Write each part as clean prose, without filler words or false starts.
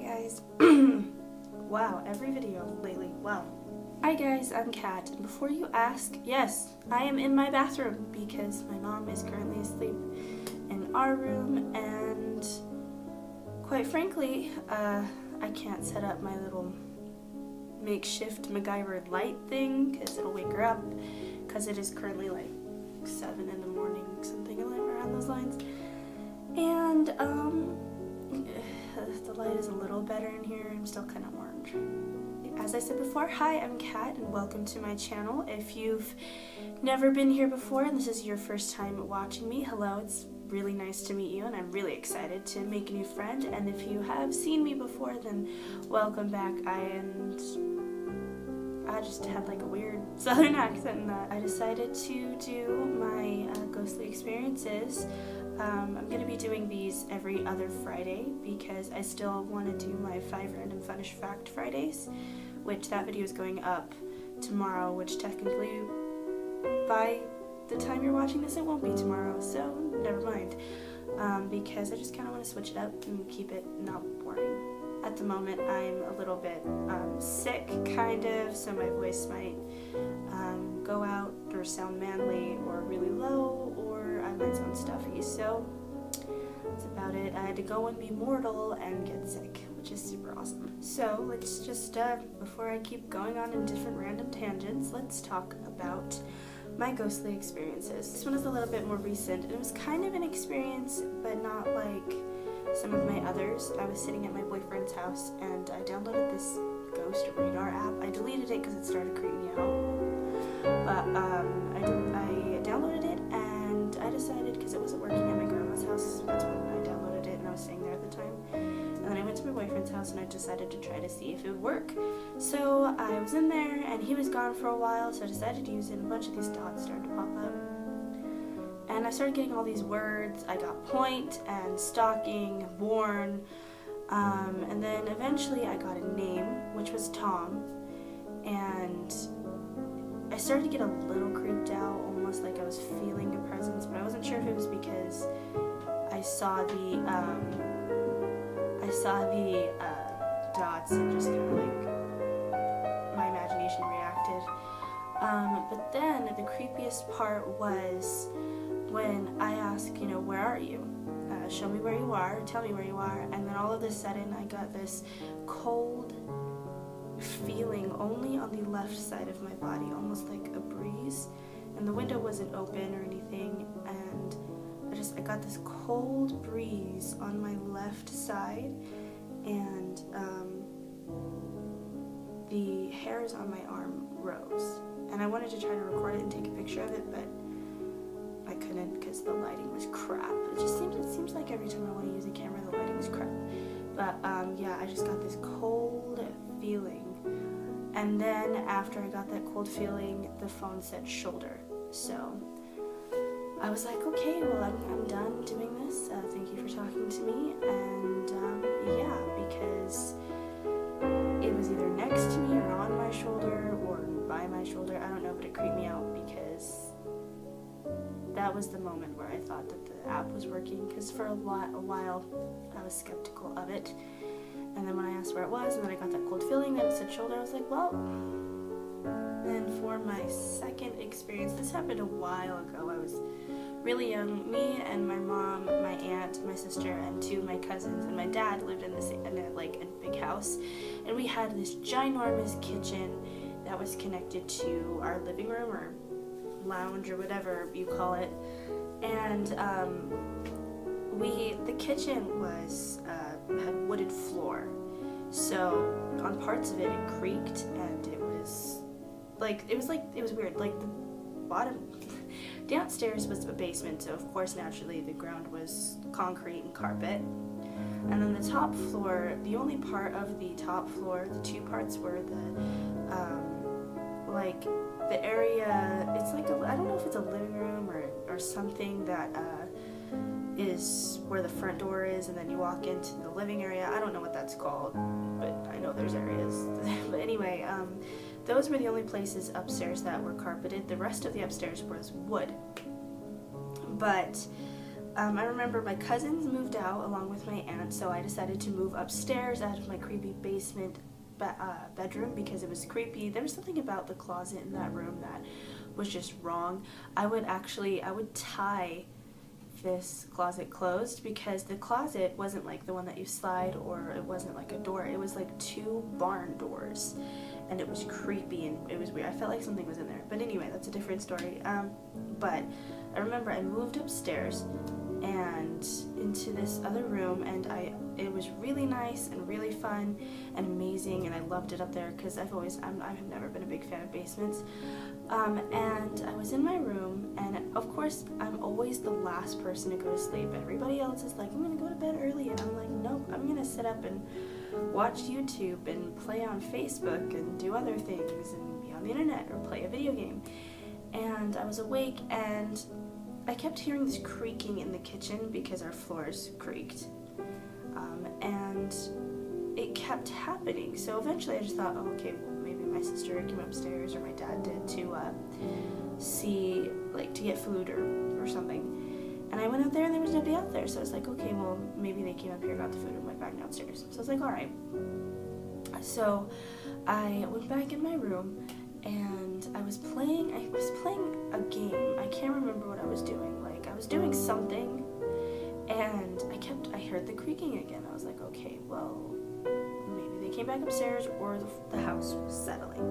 guys. Wow, every video lately, wow. Hi guys, I'm Kat, and before you ask, yes, I am in my bathroom because my mom is currently asleep in our room, and quite frankly, I can't set up my little makeshift MacGyver light thing because it'll wake her up, because it is currently like 7 in the morning, something around those lines, and the light is a little better in here. I'm still kind of orange. As I said before, hi, I'm Kat and welcome to my channel. If you've never been here before and this is your first time watching me, hello, it's really nice to meet you and I'm really excited to make a new friend. And if you have seen me before, then welcome back. I just had like a weird southern accent in that. I decided to do my ghostly experiences. I'm going to be doing these every other Friday because I still want to do my 5 Random Funnish Fact Fridays, which that video is going up tomorrow, which technically by the time you're watching this it won't be tomorrow, so never mind, because I just kind of want to switch it up and keep it not boring. At the moment I'm a little bit sick, kind of, so my voice might go out or sound manly or really low, or I might sound stuffy, so that's about it. I had to go and be mortal and get sick, which is super awesome. So let's just, before I keep going on in different random tangents, let's talk about my ghostly experiences. This one is a little bit more recent, and it was kind of an experience, but not like some of my others. I was sitting at my boyfriend's house and I downloaded this ghost radar app. I deleted it because it started creeping me out, but I downloaded it and I decided, because it wasn't working at my grandma's house, that's when I downloaded it and I was staying there at the time, and then I went to my boyfriend's house and I decided to try to see if it would work. So I was in there and he was gone for a while, so I decided to use it, and a bunch of these dots started to pop up. And I started getting all these words. I got point and stalking, born, and then eventually I got a name, which was Tom, and I started to get a little creeped out, almost like I was feeling a presence, but I wasn't sure if it was because I saw the dots and just kind of like my imagination reacted. But then the creepiest part was when I asked, you know, where are you? Show me where you are, tell me where you are, and then all of a sudden I got this cold feeling only on the left side of my body, almost like a breeze, and the window wasn't open or anything, and I got this cold breeze on my left side, and the hairs on my arm rose, and I wanted to try to record it and take a picture of it, but I couldn't because the lighting was crap. It seems like every time I want to use a camera the lighting is crap. But yeah, I just got this cold feeling, and then after I got that cold feeling, the phone said shoulder. So I was like, okay, well I'm done doing this. Thank you for talking to me, and yeah, because it was either next to me or on my shoulder or by my shoulder, I don't know, but it creeped me out because that was the moment where I thought that the app was working, because for a while I was skeptical of it, and then when I asked where it was and then I got that cold feeling that it said shoulder, I was like, well. Then for my second experience, this happened a while ago. I was really young. Me and my mom, my aunt, my sister, and 2 of my cousins and my dad lived in a big house, and we had this ginormous kitchen that was connected to our living room or lounge or whatever you call it, and the kitchen was had wooded floor, so on parts of it creaked, and it was weird. Like the bottom downstairs was a basement, so of course naturally the ground was concrete and carpet, and then the top floor, the only part of the top floor, the 2 parts were the area, it's like I don't know if it's a living room or something that is where the front door is, and then you walk into the living area. I don't know what that's called, but I know there's areas. But anyway, those were the only places upstairs that were carpeted. The rest of the upstairs was wood. But I remember my cousins moved out along with my aunt, so I decided to move upstairs out of my creepy basement bedroom because it was creepy. There was something about the closet in that room that was just wrong. I would tie this closet closed because the closet wasn't like the one that you slide, or it wasn't like a door. It was like 2 barn doors, and it was creepy and it was weird. I felt like something was in there. But anyway, that's a different story. But I remember I moved upstairs and into this other room, and it was really nice and really fun and amazing, and I loved it up there because I've never been a big fan of basements. And I was in my room, and of course I'm always the last person to go to sleep. Everybody else is like, I'm gonna go to bed early, and I'm like, nope, I'm gonna sit up and watch YouTube and play on Facebook and do other things and be on the internet or play a video game. And I was awake, and I kept hearing this creaking in the kitchen because our floors creaked, and it kept happening. So eventually I just thought, oh, okay, well, maybe my sister came upstairs, or my dad did, to to get food or something. And I went out there, and there was nobody out there. So I was like, okay, well, maybe they came up here, got the food, and went back downstairs. So I was like, all right. So I went back in my room, and I was playing a game. I can't remember what I was doing. Like, I was doing something, and I heard the creaking again. I was like, okay, well, maybe they came back upstairs, or the house was settling.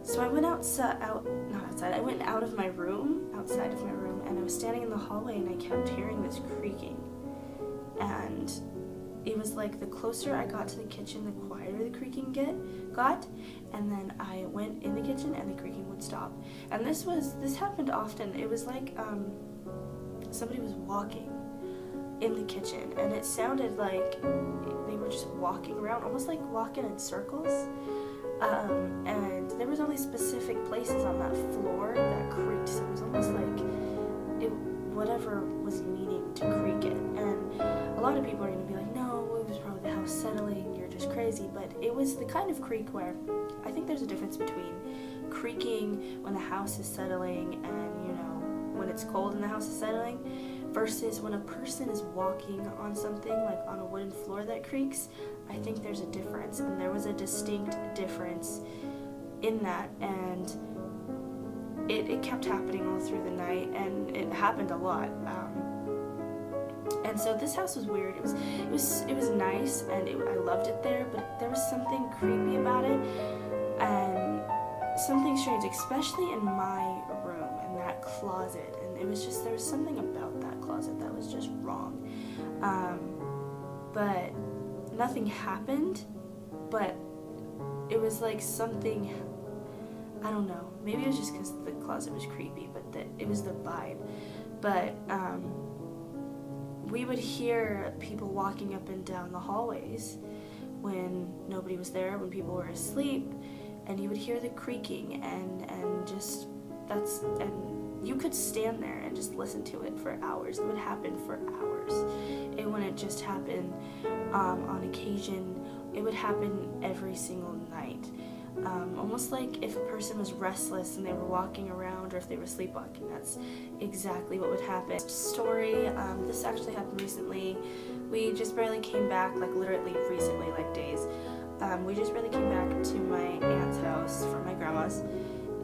So I went outside of my room, and I was standing in the hallway, and I kept hearing this creaking. And it was like the closer I got to the kitchen, the quieter the creaking got, and then I went in the kitchen and the creaking would stop. And this happened often. It was like somebody was walking in the kitchen, and it sounded like they were just walking around, almost like walking in circles. And there was only specific places on that floor that creaked, so it was almost like whatever was needing to creak it. And a lot of people are going to be like, no, it was probably the house settling, you're just crazy. But it was the kind of creak where I think there's a difference between creaking when the house is settling and, when it's cold and the house is settling, versus when a person is walking on something, like on a wooden floor that creaks. I think there's a difference, and there was a distinct difference in that, and it kept happening all through the night, and it happened a lot. And so this house was weird. It was nice, and I loved it there, but there was something creepy about it, and something strange, especially in my room, in that closet. And it was just, there was something about that closet that was just wrong. But nothing happened, but it was like something, I don't know, maybe it was just because the closet was creepy, but it was the vibe. But we would hear people walking up and down the hallways when nobody was there, when people were asleep, and you would hear the creaking, and you could stand there and just listen to it for hours. It would happen for hours. It wouldn't just happen on occasion. It would happen every single night. Almost like if a person was restless and they were walking around, or if they were sleepwalking, that's exactly what would happen. Story, this actually happened recently. We just barely came back, like literally recently, like days. We just barely came back to my aunt's house from my grandma's,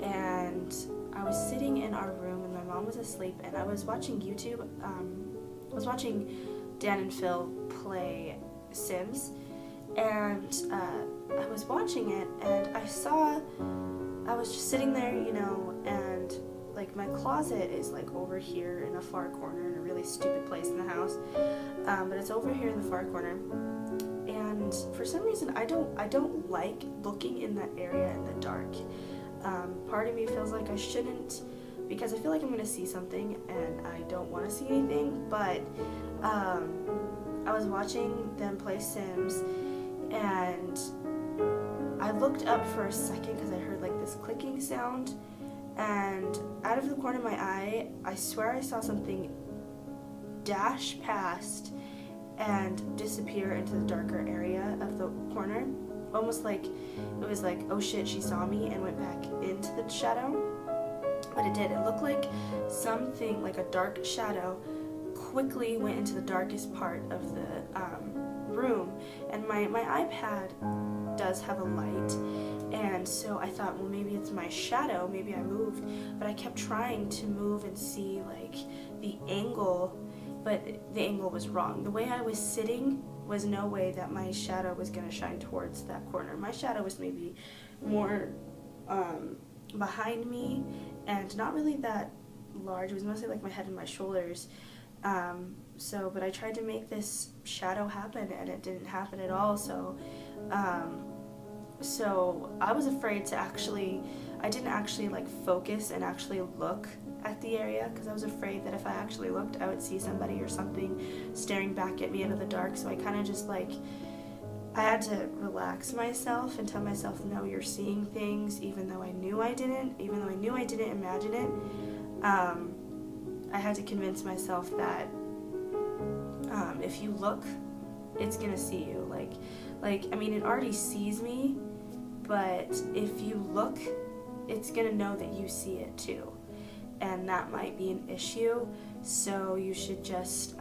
and I was sitting in our room, and my mom was asleep, and I was watching YouTube. I was watching Dan and Phil play Sims, and I was watching it, and I was just sitting there, and like my closet is like over here in a far corner, in a really stupid place in the house, but it's over here in the far corner. And for some reason, I don't like looking in that area in the dark. Part of me feels like I shouldn't, because I feel like I'm going to see something, and I don't want to see anything. But I was watching them play Sims, and I looked up for a second because I heard like this clicking sound, and out of the corner of my eye, I swear I saw something dash past and disappear into the darker area of the corner, almost like it was like, oh shit, she saw me, and went back into the shadow. But it did. It looked like something, like a dark shadow, quickly went into the darkest part of the room, and my iPad does have a light, and so I thought, well, maybe it's my shadow, maybe I moved, but I kept trying to move and see like the angle, but the angle was wrong. The way I was sitting was no way that my shadow was going to shine towards that corner. My shadow was maybe more behind me and not really that large. It was mostly like my head and my shoulders. But I tried to make this shadow happen and it didn't happen at all. So I was afraid to I didn't actually like focus and actually look at the area, because I was afraid that if I actually looked, I would see somebody or something staring back at me into the dark. So I kind of just like, I had to relax myself and tell myself, no, you're seeing things, even though I knew I didn't imagine it. I had to convince myself that if you look, it's gonna see you. Like I mean, it already sees me, but if you look, it's gonna know that you see it too, and that might be an issue. So you should just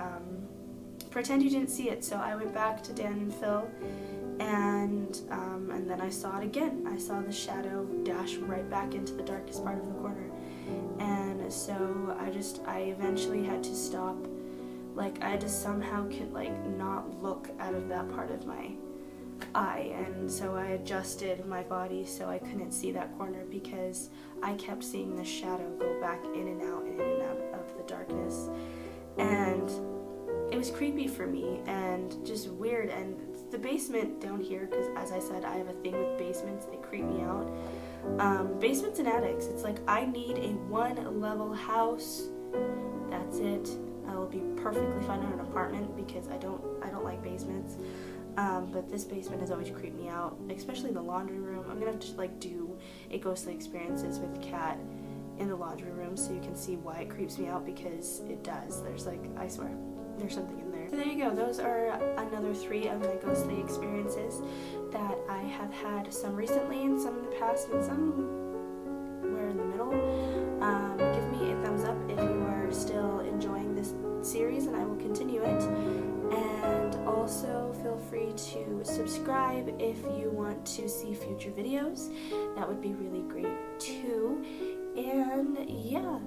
pretend you didn't see it. So I went back to Dan and Phil, and then I saw it again. I saw the shadow dash right back into the darkest part of the corner, and so I eventually had to stop. Like, I had to somehow not look out of that part of my eye, and so I adjusted my body so I couldn't see that corner, because I kept seeing the shadow go back in and out of the darkness, and it was creepy for me and just weird. And the basement down here, because as I said, I have a thing with basements, they creep me out. Basements and attics, it's like I need a 1-level house. That's it. I will be perfectly fine in an apartment because I don't like basements. But this basement has always creeped me out, especially the laundry room. I'm gonna have to do a ghostly experiences with Kat in the laundry room so you can see why it creeps me out, because it does. There's I swear, there's something in there. So there you go. Those are another 3 of my ghostly experiences that I have had, some recently and some in the past and somewhere in the middle. Give me a thumbs up if you are still enjoying this series, and I will continue it. And also feel free to subscribe if you want to see future videos. That would be really great too. And yeah,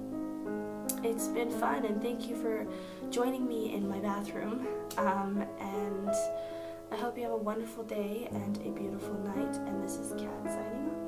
it's been fun, and thank you for joining me in my bathroom. And I hope you have a wonderful day and a beautiful night. And this is Kat signing off.